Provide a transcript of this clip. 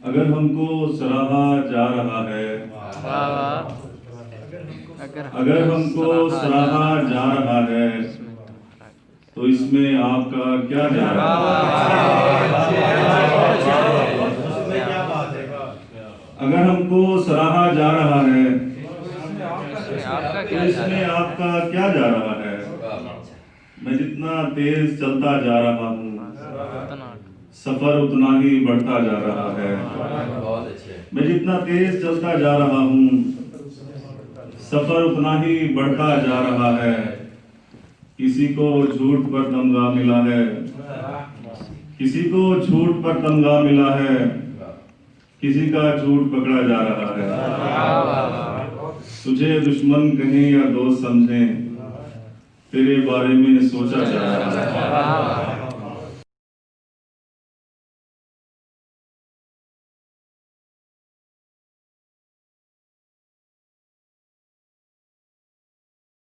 अगर हमको सराहा जा रहा है, अगर हमको सराहा जा रहा है, तो इसमें आपका क्या जा रहा है? अगर हमको सराहा जा रहा है, तो इसमें आपका क्या जा रहा है? मैं जितना तेज चलता जा रहा हूँ, सफर उतना ही बढ़ता जा रहा है। मैं जितना तेज चलता जा रहा हूँ, सफर उतना ही बढ़ता जा रहा है। किसी को झूठ पर तमगा मिला है, किसी को झूठ पर तमगा मिला है, किसी का झूठ पकड़ा जा रहा है। तुझे दुश्मन कहें या दोस्त समझें, तेरे बारे में सोचा जा रहा है।